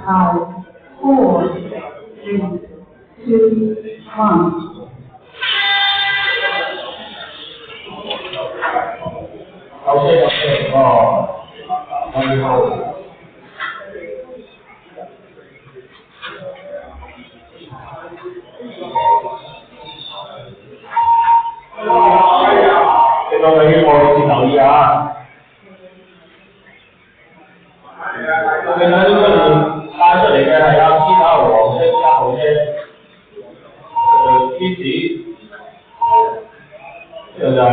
5, 4, 3, 2, 1. OK，哦，然後你各位我先留意下。我見到呢出面帶出嚟嘅係阿天打黃色1號車，天子，呢個就係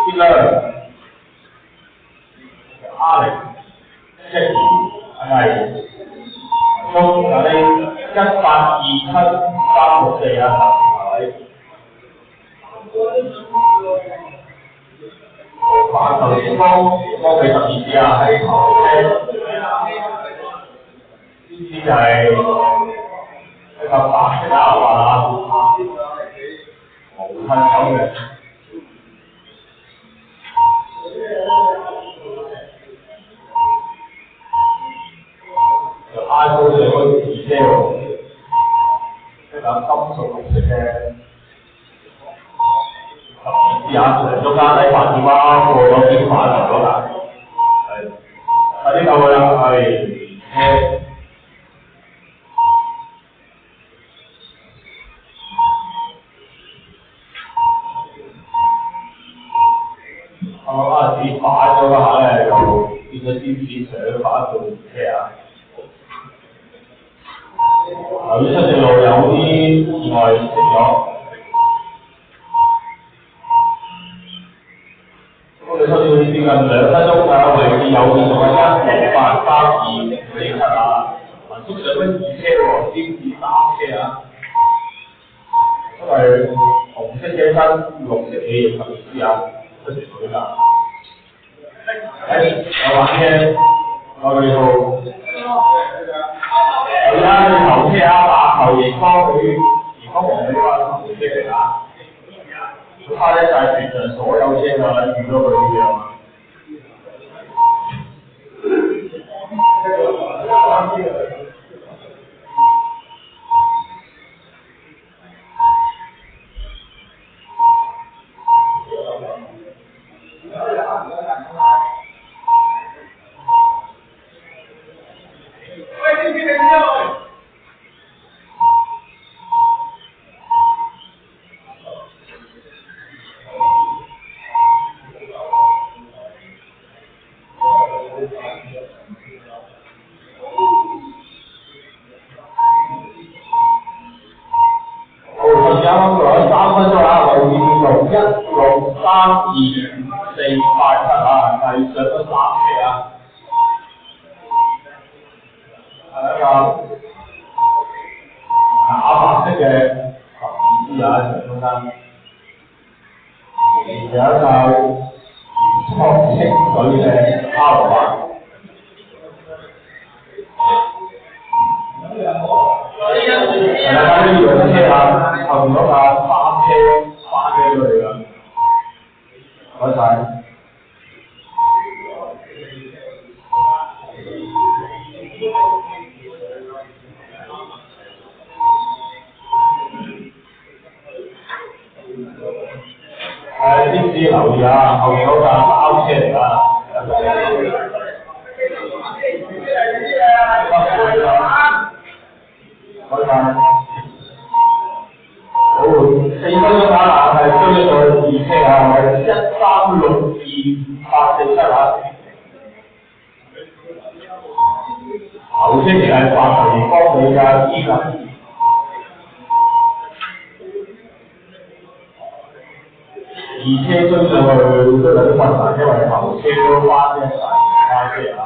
天亮。Alex、Jackie 係中嗰啲1827364啊，係咪？反頭前方俾12支啊，係頭車，呢支就係一個白色亞華啊，無噴口嘅。就挨到上嗰條二車喎，一架金屬綠色嘅12支啊，中間底白點啊，過咗邊塊頭嗰架，係，快啲救佢啦，係車。嗰陣時擺咗嗰下咧，就變咗天子上翻到二車啊！由於出正路有啲意外食咗，我哋出正接近2分鐘㗎，位置有變動係1683247啊，民宿上咗2車喎，天子3車啊，因為紅色車身、綠色尾翼12支啊，出條水㗎。有玩嘅，我哋號。而家你頭車啊，白頭熒光佢熒光黃你話頭車嚟㗎，佢花一晒全場所有車㗎，遇到佢呢樣啊！留意啊，後面嗰架包車嚟㗎。開曬。好，4分鐘打爛係追咗2車啊，係1362847啊。頭車其實係白頭熒光尾㗎，依個。2車追上去都有啲困難，因為頭車都翻一齊翻車啊。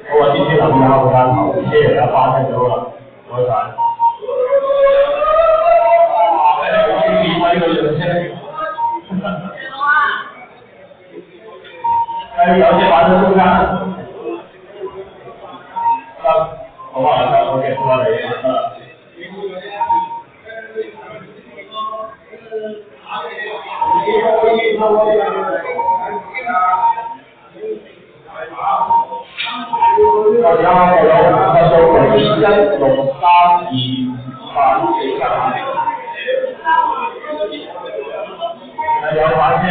我話啲車諗下，我間頭車嚟啦，翻咗啦，唔該曬。好經典啊！呢個樣車。有車擺喺中間。得，好啊，得 ，OK，好啊，你得。我而家我有個數據16328，有反車。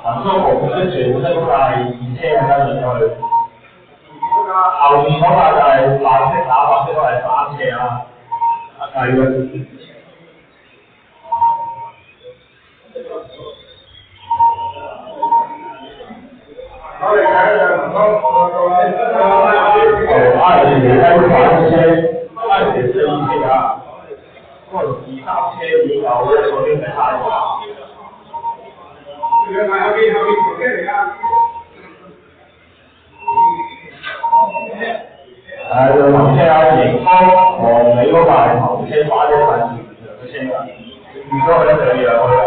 行速模式全部都係2車跟住去，後面嗰架就係藍色打白色都係3車啊，係嘅。我哋睇下2反車，2、4車啊，嗰2、3車已經有一個啲係太大。後邊係對頭車啊，迎風黃尾嗰架係頭車，花車係前嘅車啊，預咗佢一定要讓佢啦。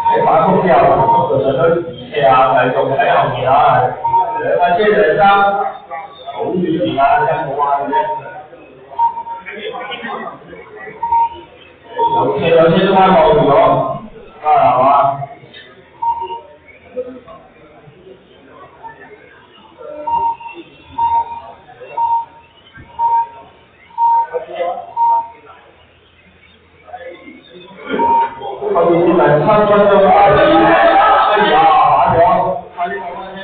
你反覆之後，就上咗2車啊，繼續喺後面啊，兩架車就係爭好遠時間，爭冇彎嘅啫。有車都翻過咗，係嘛？後面7分鐘快啲，跟住反咗，快啲講翻啫。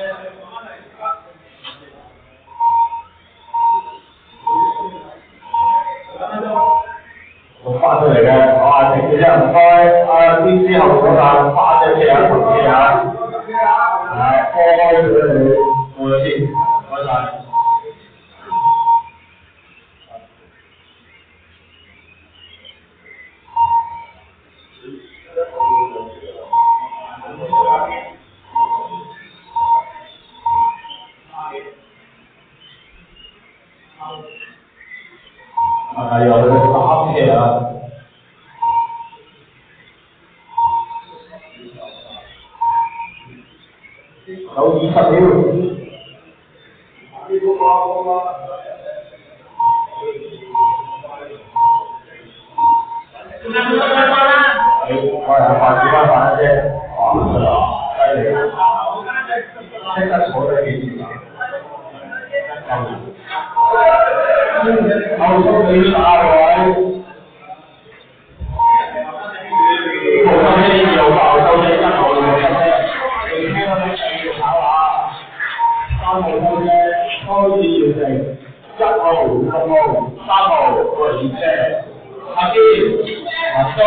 我翻出嚟嘅，我話停住啫，唔該。邊之後嗰架花車車啊，頭車啊，係開咗佢哋，過咗先，唔該晒。係由佢3車啊！有20秒。我係快啲翻飯啫，哇！犀利，即刻坐咗幾時啊？後速你打位，後收車2號後收車1號後收車，你聽我哋繼續跑下，3號收車開始要停，1號、6號、3號過2車，阿堅，阿蘇。